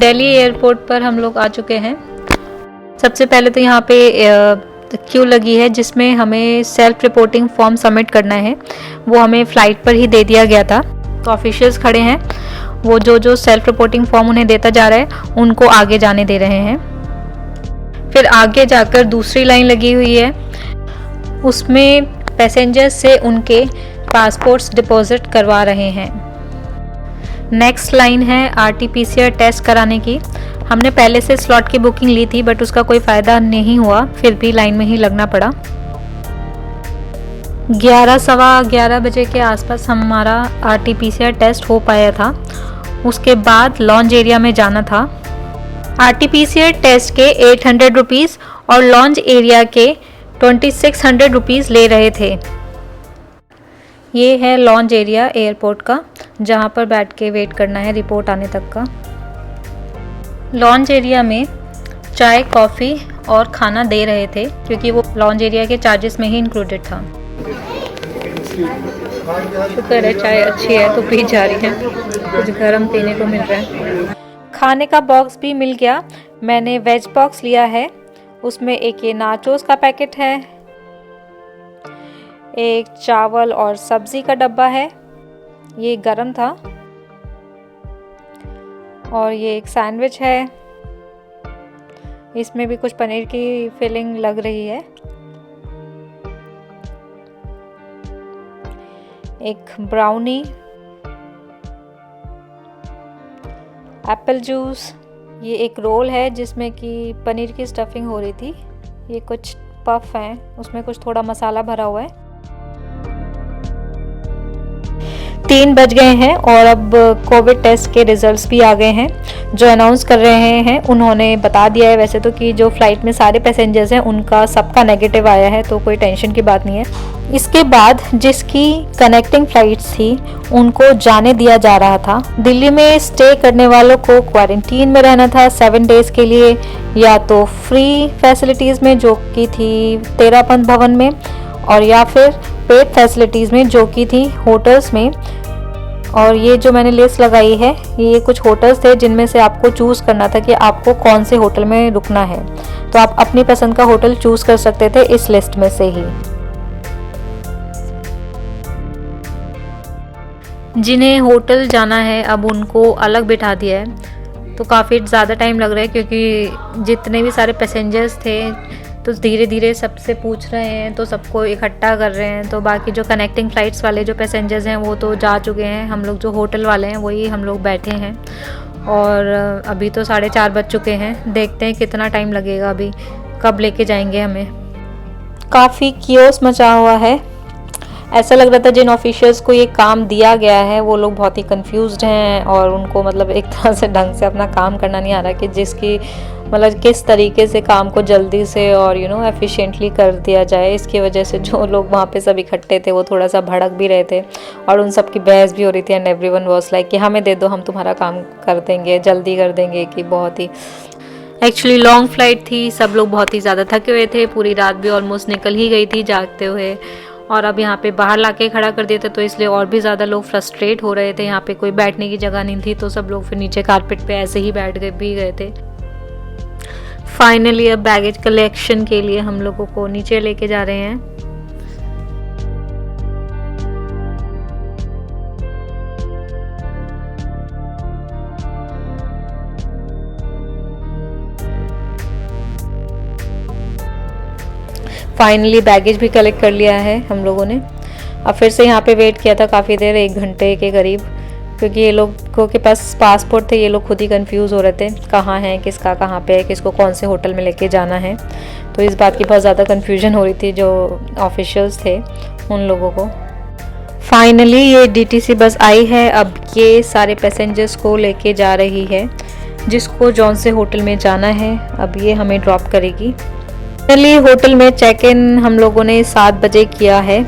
Delhi airport पर हम लोग आ चुके हैं। सबसे पहले तो यहाँ पे क्यू लगी है जिसमें हमें सेल्फ रिपोर्टिंग फॉर्म सबमिट करना है। वो हमें फ़्लाइट पर ही दे दिया गया था। तो ऑफिशियल्स खड़े हैं, वो जो सेल्फ रिपोर्टिंग फॉर्म उन्हें देता जा रहा है उनको आगे जाने दे रहे हैं। फिर आगे जाकर दूसरी लाइन लगी हुई है, उसमें पैसेंजर्स से उनके पासपोर्ट्स डिपॉजिट करवा रहे हैं। नेक्स्ट लाइन है RT-PCR टेस्ट कराने की। हमने पहले से स्लॉट की बुकिंग ली थी बट उसका कोई फ़ायदा नहीं हुआ, फिर भी लाइन में ही लगना पड़ा। 11 बजे के आसपास हमारा RT-PCR टेस्ट हो पाया था। उसके बाद लॉन्च एरिया में जाना था। RT-PCR टेस्ट के 800 रुपीज़ और लॉन्च एरिया के 2600 रुपीज़ ले रहे थे। ये है लॉन्च एरिया एयरपोर्ट का, जहाँ पर बैठ के वेट करना है रिपोर्ट आने तक का। लॉन्च एरिया में चाय, कॉफ़ी और खाना दे रहे थे क्योंकि वो लॉन्च एरिया के चार्जेस में ही इंक्लूडेड था। शुक्र है चाय अच्छी है तो पी जा रही है, कुछ गर्म पीने को मिल रहा है। खाने का बॉक्स भी मिल गया। मैंने वेज बॉक्स लिया है, उसमें एक ये नाचोस का पैकेट है, एक चावल और सब्जी का डब्बा है, ये गरम था, और ये एक सैंडविच है, इसमें भी कुछ पनीर की फिलिंग लग रही है, एक ब्राउनी, एप्पल जूस, ये एक रोल है जिसमें कि पनीर की स्टफिंग हो रही थी, ये कुछ पफ है, उसमें कुछ थोड़ा मसाला भरा हुआ है। 3 बज गए हैं और अब कोविड टेस्ट के रिजल्ट्स भी आ गए हैं। जो अनाउंस कर रहे हैं उन्होंने बता दिया है वैसे तो कि जो फ्लाइट में सारे पैसेंजर्स हैं उनका सबका नेगेटिव आया है, तो कोई टेंशन की बात नहीं है। इसके बाद जिसकी कनेक्टिंग फ्लाइट्स थी उनको जाने दिया जा रहा था। दिल्ली में स्टे करने वालों को क्वारंटीन में रहना था 7 डेज़ के लिए, या तो फ्री फैसिलिटीज़ में जो कि थी तेरापंथ भवन में, और या फिर पेड फैसिलिटीज़ में जो कि थी होटल्स में। और ये जो मैंने लिस्ट लगाई है ये कुछ होटल्स थे जिनमें से आपको चूज़ करना था कि आपको कौन से होटल में रुकना है, तो आप अपनी पसंद का होटल चूज़ कर सकते थे इस लिस्ट में से ही। जिन्हें होटल जाना है अब उनको अलग बिठा दिया है, तो काफ़ी ज़्यादा टाइम लग रहा है क्योंकि जितने भी सारे पैसेंजर्स थे तो धीरे धीरे सबसे पूछ रहे हैं, तो सबको इकट्ठा कर रहे हैं। तो बाकी जो कनेक्टिंग फ़्लाइट्स वाले जो पैसेंजर्स हैं वो तो जा चुके हैं, हम लोग जो होटल वाले हैं वही हम लोग बैठे हैं। और अभी तो 4:30 बज चुके हैं, देखते हैं कितना टाइम लगेगा, अभी कब लेके जाएंगे हमें। काफ़ी कियोस मचा हुआ है, ऐसा लग रहा था जिन ऑफिशियल्स को ये काम दिया गया है वो लोग बहुत ही कंफ्यूज्ड हैं और उनको मतलब एक तरह से ढंग से अपना काम करना नहीं आ रहा कि जिसकी मतलब किस तरीके से काम को जल्दी से और एफिशिएंटली कर दिया जाए। इसकी वजह से जो लोग वहाँ पे सब इकट्ठे थे वो थोड़ा सा भड़क भी रहे थे और उन सब की बहस भी हो रही थी। एंड एवरीवन वाज लाइक कि हमें दे दो, हम तुम्हारा काम कर देंगे, जल्दी कर देंगे। कि बहुत ही एक्चुअली लॉन्ग फ्लाइट थी, सब लोग बहुत ही ज़्यादा थके हुए थे, पूरी रात भी ऑलमोस्ट निकल ही गई थी जागते हुए, और अब यहाँ पे बाहर लाके खड़ा कर दिए थे तो इसलिए और भी ज़्यादा लोग फ्रस्ट्रेट हो रहे थे। यहाँ पे कोई बैठने की जगह नहीं थी तो सब लोग फिर नीचे कारपेट पे ऐसे ही बैठ गए थे। फाइनली अब बैगेज कलेक्शन के लिए हम लोगों को नीचे लेके जा रहे हैं। फाइनली बैगेज भी कलेक्ट कर लिया है हम लोगों ने। अब फिर से यहाँ पे वेट किया था काफ़ी देर, 1 घंटे के करीब, क्योंकि ये लोगों के पास पासपोर्ट थे, ये लोग खुद ही कंफ्यूज हो रहे थे कहाँ है, किसका कहाँ पे है, किसको कौन से होटल में लेके जाना है। तो इस बात की बहुत ज़्यादा कंफ्यूजन हो रही थी जो ऑफिशियल्स थे उन लोगों को। फाइनली ये DTC बस आई है, अब ये सारे पैसेंजर्स को लेके जा रही है जिसको जौन से होटल में जाना है। अब ये हमें ड्रॉप करेगी। फाइनली होटल में चेक इन हम लोगों ने 7 बजे किया है।